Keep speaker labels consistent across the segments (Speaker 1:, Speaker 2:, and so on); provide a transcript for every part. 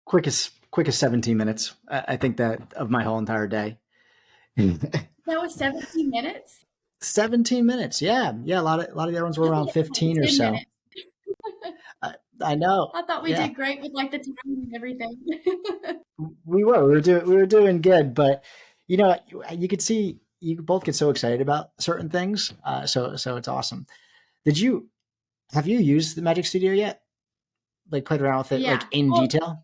Speaker 1: quickest 17 minutes. I think that of my whole entire day.
Speaker 2: That was 17 minutes?
Speaker 1: 17 minutes. Yeah. Yeah. A lot of the other ones were
Speaker 2: I thought
Speaker 1: around
Speaker 2: it was like
Speaker 1: 15 or
Speaker 2: 10
Speaker 1: so.
Speaker 2: minutes.
Speaker 1: I know.
Speaker 2: I thought we
Speaker 1: Yeah.
Speaker 2: did great with like the time and everything.
Speaker 1: We were doing good, but you know, you could see you both get so excited about certain things. So it's awesome. Did you have you used the Magic Studio yet? Like played around with it like
Speaker 2: Yeah.
Speaker 1: in
Speaker 2: Well,
Speaker 1: detail?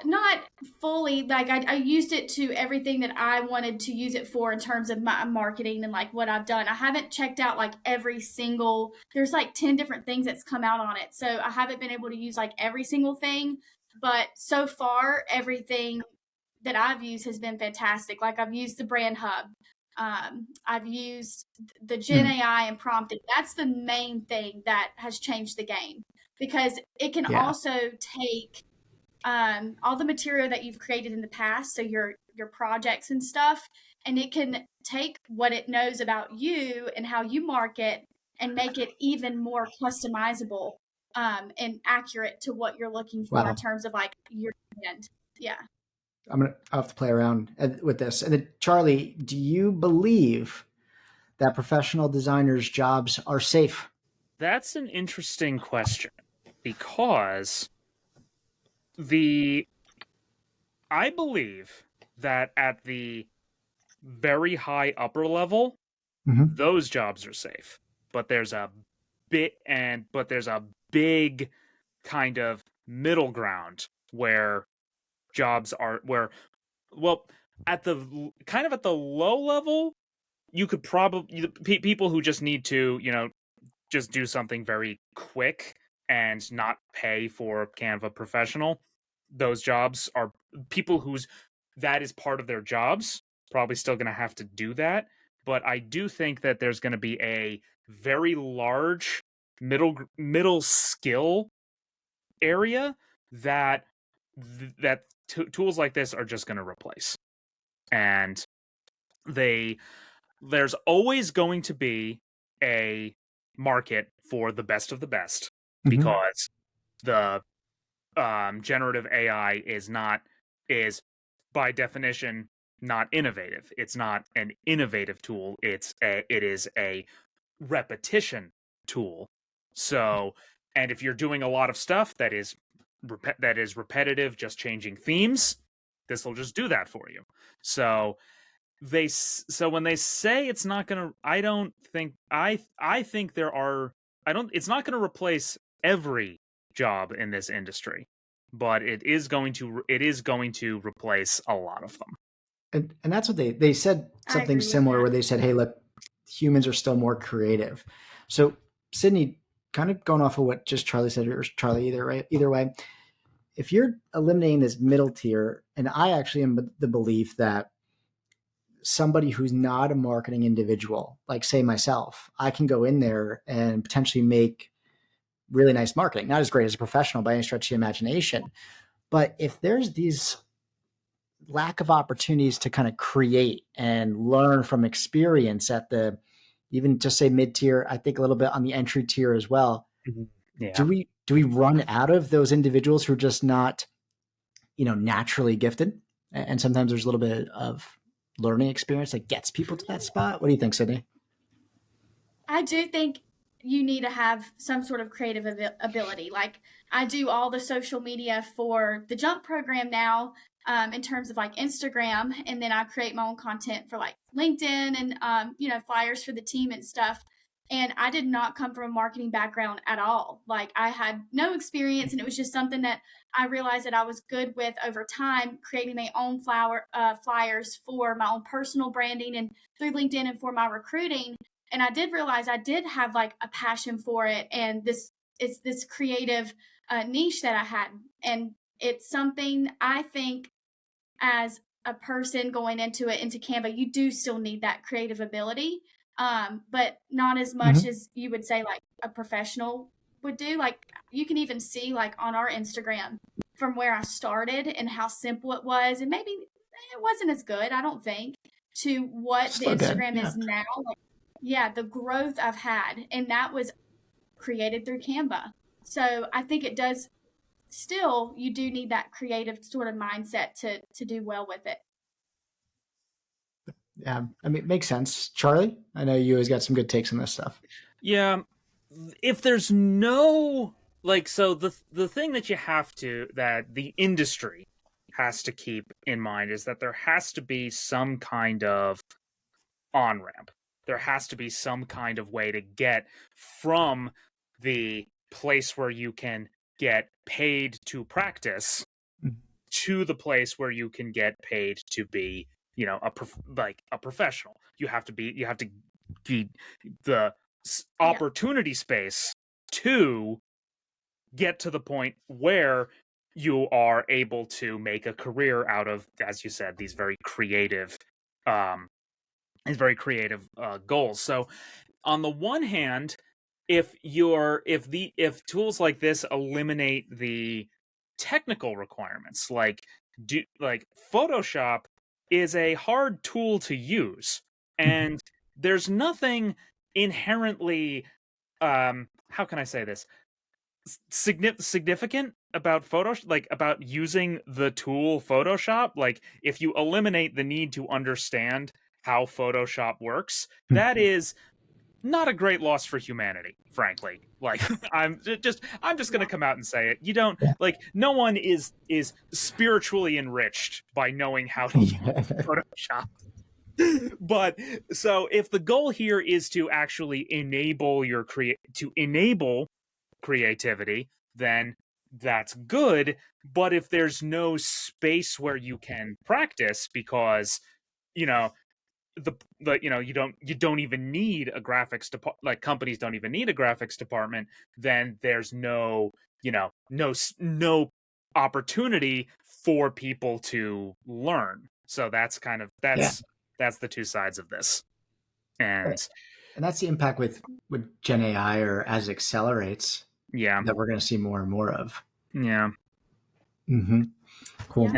Speaker 2: not fully. Like I used it to everything that I wanted to use it for in terms of my marketing and like what I've done. I haven't checked out like every single. There's like 10 different things that's come out on it, so I haven't been able to use like every single thing. But so far, everything that I've used has been fantastic. Like I've used the Brand Hub. I've used the Gen
Speaker 1: Mm,
Speaker 2: AI and prompting. That's the main thing that has changed the game because it can
Speaker 1: yeah.
Speaker 2: also take all the material that you've created in the past, so your projects and stuff, and it can take what it knows about you and how you market and make it even more customizable and accurate to what you're looking for in
Speaker 1: Wow.
Speaker 2: terms of like your brand. Yeah.
Speaker 1: I'll have to play around with this. And then, Charlie, do you believe that professional designers' jobs are safe?
Speaker 3: That's an interesting question because the I believe that at the very high upper level,
Speaker 1: Mm-hmm.
Speaker 3: those jobs are safe. But there's a big kind of middle ground where jobs are where well at the kind of at the low level you could probably people who just need to just do something very quick and not pay for Canva professional. Those jobs are people whose that is part of their jobs, probably still going to have to do that. But I do think that there's going to be a very large middle skill area that tools like this are just going to replace. And they there's always going to be a market for the best of the best
Speaker 1: Mm-hmm.
Speaker 3: because the generative AI is by definition not innovative. It's not an innovative tool. It is a repetition tool. So, and if you're doing a lot of stuff that is repetitive, just changing themes, this will just do that for you. So so when they say it's not going to, I don't think I think there are I don't it's not going to replace every job in this industry, but it is going to replace a lot of them.
Speaker 1: And that's what they said
Speaker 2: I
Speaker 1: something
Speaker 2: agree with
Speaker 1: similar
Speaker 2: that.
Speaker 1: where they said, hey, look, humans are still more creative. So Sydney, kind of going off of what just Charlie said, or Charlie, either way, if you're eliminating this middle tier, and I actually am the belief that somebody who's not a marketing individual, like say myself, I can go in there and potentially make really nice marketing, not as great as a professional by any stretch of the imagination. But if there's these lack of opportunities to kind of create and learn from experience at the even just say mid tier, I think a little bit on the entry tier as well.
Speaker 3: Yeah.
Speaker 1: Do we run out of those individuals who are just not naturally gifted? And sometimes there's a little bit of learning experience that gets people to that spot. What do you think, Sydney?
Speaker 2: I do think you need to have some sort of creative ability. Like I do all the social media for the Jump program now, in terms of like Instagram, and then I create my own content for like LinkedIn and flyers for the team and stuff. And I did not come from a marketing background at all. Like I had no experience, and it was just something that I realized that I was good with over time, creating my own flyers for my own personal branding and through LinkedIn and for my recruiting. And I did realize I did have like a passion for it, and this creative niche that I had, and it's something I think as a person going into Canva, you do still need that creative ability, but not as much
Speaker 1: Mm-hmm.
Speaker 2: as you would say like a professional would do. Like you can even see like on our Instagram from where I started and how simple it was, and maybe it wasn't as good, I don't think, to what the
Speaker 1: Still good.
Speaker 2: Instagram
Speaker 1: Yeah.
Speaker 2: is now. Like, yeah, the growth I've had, and that was created through Canva. So I think it does still you do need that creative sort of mindset to do well with it.
Speaker 1: Yeah, I mean, it makes sense. Charlie, I know you always got some good takes on this stuff.
Speaker 3: Yeah, if there's no like, so the thing that that the industry has to keep in mind is that there has to be some kind of on ramp. There has to be some kind of way to get from the place where you can get paid to practice to the place where you can get paid to be, you know, a professional. You have to be the opportunity space to get to the point where you are able to make a career out of, as you said, these very creative goals. So on the one hand, if tools like this eliminate the technical requirements, like Photoshop is a hard tool to use, and there's nothing inherently how can I say this, significant about Photoshop, like about using the tool Photoshop. Like, if you eliminate the need to understand how Photoshop works, that is not a great loss for humanity, frankly. Like, I'm just gonna come out and say it. You don't like, no one is spiritually enriched by knowing how to use Photoshop. But so if the goal here is to actually enable creativity, then that's good. But if there's no space where you can practice, because you know you don't even need a graphics department, like companies don't even need a graphics department, then there's no opportunity for people to learn. So that's that's the two sides of this. And
Speaker 1: that's the impact with Gen AI, or as it accelerates, that we're going to see more and more of. Cool.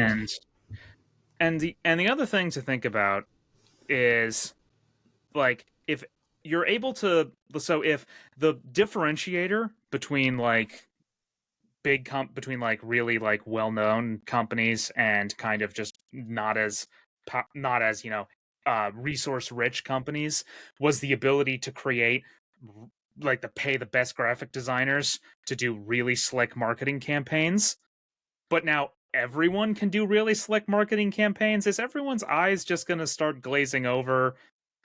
Speaker 3: And the other thing to think about is, like, if you're able to, so if the differentiator between like between like really like well-known companies and kind of just not as resource rich companies was the ability to create, like, to pay the best graphic designers to do really slick marketing campaigns, but now everyone can do really slick marketing campaigns, is everyone's eyes just going to start glazing over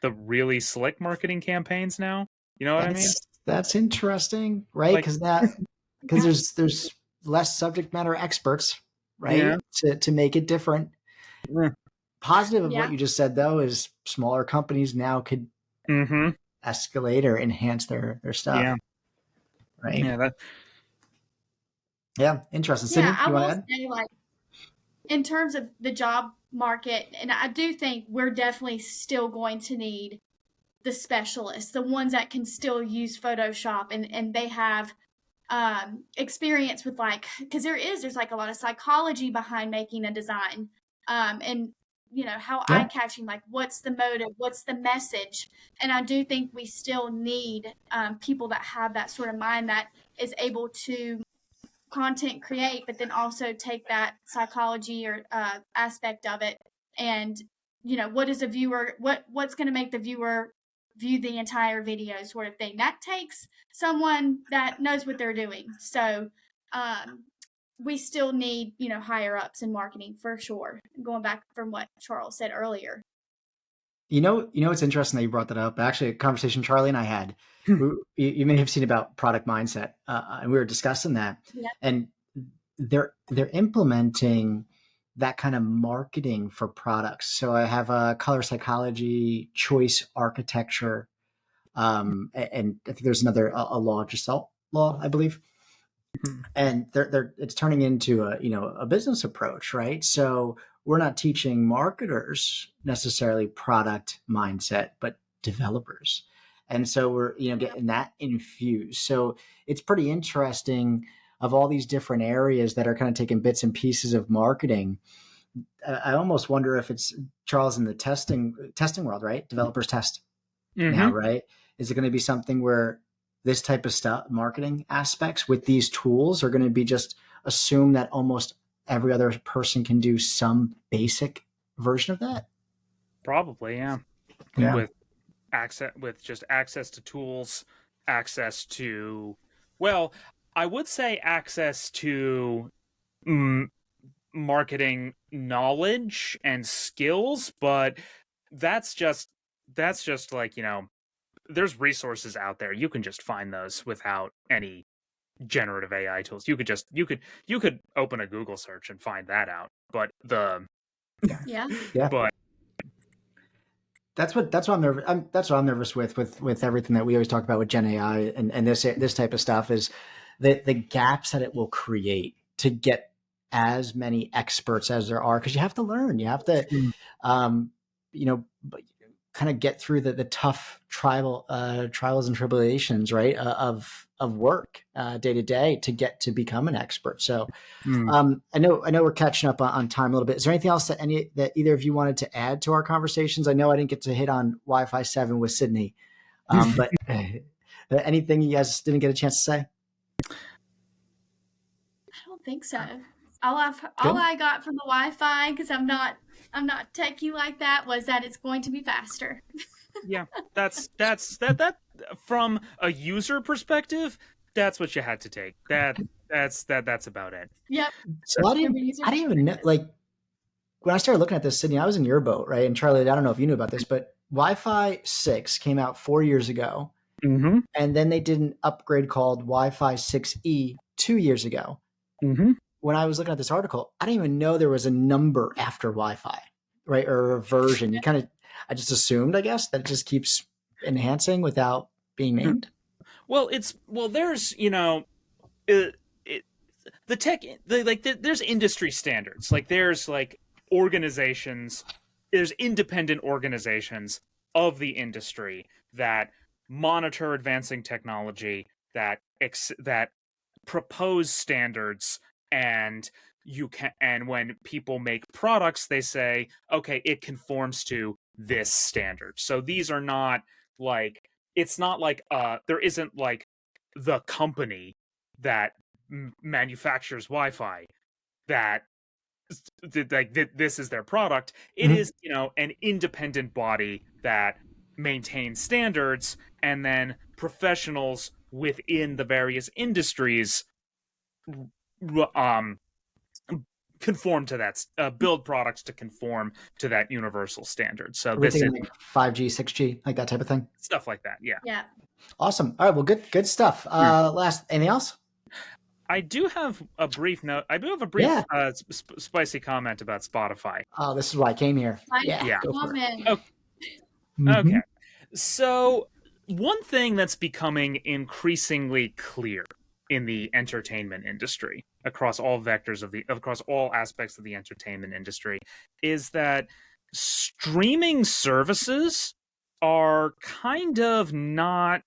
Speaker 3: the really slick marketing campaigns now? You know what I mean?
Speaker 1: That's interesting, right? Because there's less subject matter experts, right? To make it different. Positive of what you just said, though, is smaller companies now could escalate or enhance their stuff. Right? Interesting. Sydney,
Speaker 2: I
Speaker 1: you
Speaker 2: will
Speaker 1: want to add?
Speaker 2: say, like, in terms of the job market, and I do think we're definitely still going to need the specialists, the ones that can still use Photoshop and they have experience with, like, because there's like a lot of psychology behind making a design, and how eye-catching, like, what's the motive, what's the message. And I do think we still need people that have that sort of mind, that is able to content create, but then also take that psychology or aspect of it, and what is a viewer, what's going to make the viewer view the entire video, sort of thing. That takes someone that knows what they're doing. So we still need higher ups in marketing, for sure, going back from what Charles said earlier.
Speaker 1: It's interesting that you brought that up. Actually, a conversation Charlie and I had, you may have seen, about product mindset, and we were discussing that. And they're implementing that kind of marketing for products. So I have a color psychology, choice architecture, and I think there's another a law, Gestalt law, I believe. And it's turning into a business approach, right? So we're not teaching marketers necessarily product mindset, but developers. And so we're getting that infused. So it's pretty interesting, of all these different areas that are kind of taking bits and pieces of marketing. I almost wonder if it's, Charles, in the testing world, right? Developers test now, right? Is it going to be something where this type of stuff, marketing aspects with these tools, are going to be just assume that almost every other person can do some basic version of that?
Speaker 3: Probably, yeah.
Speaker 1: Yeah.
Speaker 3: With just access to tools, access to, well, I would say access to marketing knowledge and skills, but that's just like, there's resources out there. You can just find those without any generative AI tools. You could open a Google search and find that out. But
Speaker 2: Yeah.
Speaker 3: but
Speaker 1: That's what I'm nervous. That's what I'm nervous with everything that we always talk about with Gen AI and this type of stuff is the gaps that it will create to get as many experts as there are, because you have to learn. You have to, you know, kind of get through the tough trials and tribulations, right, of work day to day to get to become an expert. So I know we're catching up on time a little bit. Is there anything else that either of you wanted to add to our conversations? I know I didn't get to hit on Wi-Fi 7 with Sydney, but anything you guys didn't get a chance to say?
Speaker 2: I don't think so. All I got from the Wi-Fi, because I'm not techie like that, was that it's going to be faster.
Speaker 3: yeah, that's that from a user perspective, that's what you had to take. That's about it.
Speaker 2: Yep.
Speaker 1: So I didn't even know, like, when I started looking at this, Sydney, I was in your boat, right? And Charlie, I don't know if you knew about this, but Wi-Fi 6 came out 4 years ago.
Speaker 3: Mm-hmm.
Speaker 1: And then they did an upgrade called Wi-Fi 6E 2 years ago.
Speaker 3: Mm-hmm.
Speaker 1: When I was looking at this article, I didn't even know there was a number after Wi-Fi, right? Or a version. I just assumed, I guess, that it just keeps enhancing without being named.
Speaker 3: Well, there's, the tech, there's industry standards. Like there's like organizations, there's independent organizations of the industry that monitor advancing technology, that propose standards, and when people make products, they say, okay, it conforms to this standard. So these are not like, it's not like there isn't like the company that manufactures Wi-Fi that this is their product. It is, an independent body that maintains standards, and then professionals within the various industries conform to that, build products to conform to that universal standard. So
Speaker 1: Everything
Speaker 3: this is
Speaker 1: like 5G, 6G, like that type of thing.
Speaker 3: Stuff like that. Yeah.
Speaker 2: Yeah.
Speaker 1: Awesome. All right. Well, good stuff. Anything else?
Speaker 3: I do have a brief note. I do have a brief spicy comment about Spotify.
Speaker 1: Oh, this is why I came here.
Speaker 3: Yeah.
Speaker 1: Go for it.
Speaker 3: Okay. Okay. So one thing that's becoming increasingly clear in the entertainment industry, across all aspects of the entertainment industry, is that streaming services are kind of not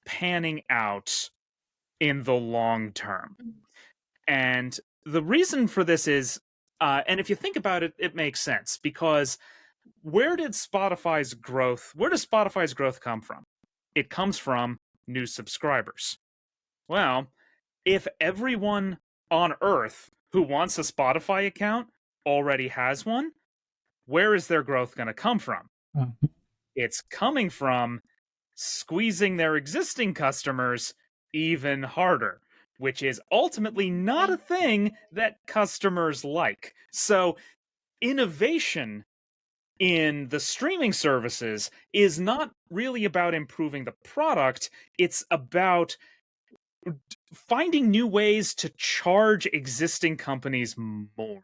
Speaker 3: panning out in the long term. And the reason for this is, and if you think about it, it makes sense, because where does Spotify's growth come from? It comes from new subscribers. Well, if everyone on Earth who wants a Spotify account already has one, where is their growth going to come from? It's coming from squeezing their existing customers even harder, which is ultimately not a thing that customers like. So innovation in the streaming services is not really about improving the product. It's about finding new ways to charge existing companies more.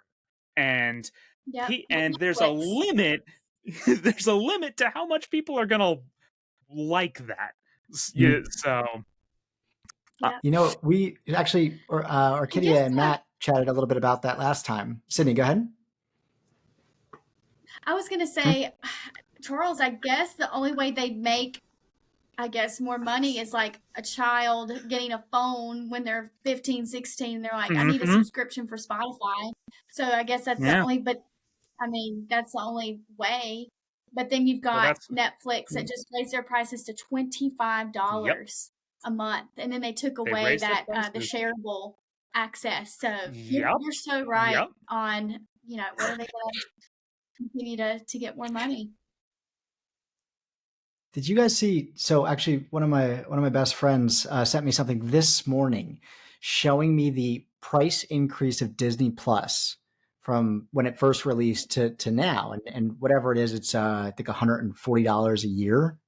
Speaker 3: And there's a limit. There's a limit to how much people are gonna like that. Yeah, so
Speaker 1: we actually, Orchidia and Matt chatted a little bit about that last time. Sydney, go ahead.
Speaker 2: I was gonna say, Charles, I guess the only way they'd make, more money is like a child getting a phone when they're 15, 16. They're like, I need a subscription for Spotify. So I guess that's the only, that's the only way. But then you've got Netflix that just raised their prices to $25 a month. And then they took away the shareable access. So
Speaker 3: Yep.
Speaker 2: you're so right
Speaker 3: Yep.
Speaker 2: on, where are they going to continue to get more money?
Speaker 1: Did you guys see? So actually, one of my best friends sent me something this morning, showing me the price increase of Disney Plus from when it first released to now, and whatever it is, it's I think $140 a year,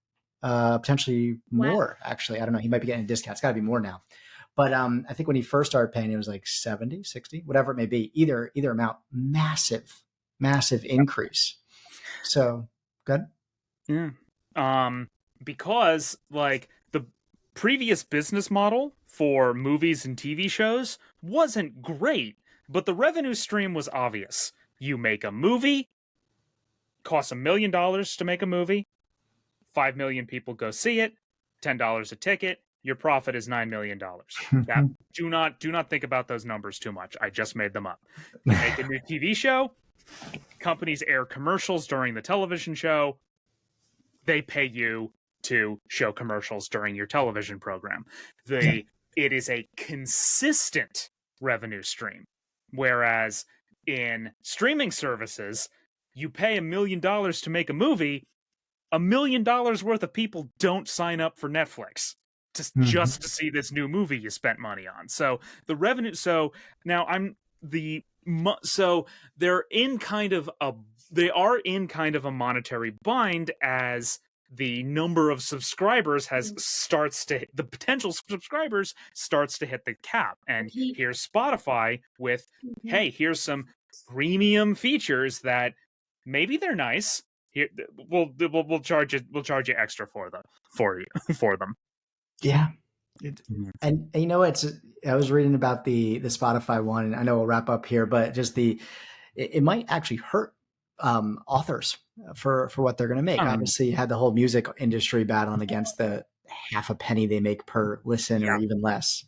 Speaker 1: potentially
Speaker 2: Wow.
Speaker 1: more. Actually, I don't know. He might be getting a discount. It's got to be more now. But I think when he first started paying, it was like 70, 60, whatever it may be. Either amount, massive increase. So good.
Speaker 3: Yeah. Because like the previous business model for movies and TV shows wasn't great, but the revenue stream was obvious. You make a movie, costs $1 million to make a movie, 5 million people go see it, $10 a ticket, your profit is $9 million. That, do not think about those numbers too much. I just made them up. You make a new TV show, companies air commercials during the television show, they pay you to show commercials during your television program. It is a consistent revenue stream. Whereas in streaming services, you pay $1 million to make a movie, $1 million worth of people don't sign up for Netflix just to see this new movie you spent money on. So the revenue, so now so they're in kind of a monetary bind as the number of subscribers the potential subscribers starts to hit the cap. And here's Spotify with, hey, here's some premium features that maybe they're nice. Here, we'll charge you extra for them.
Speaker 1: Yeah. And you know, I was reading about the Spotify one, and I know we'll wrap up here, but just it might actually hurt authors for what they're going to make. Obviously, you had the whole music industry battling against the half a penny they make per listen or even less.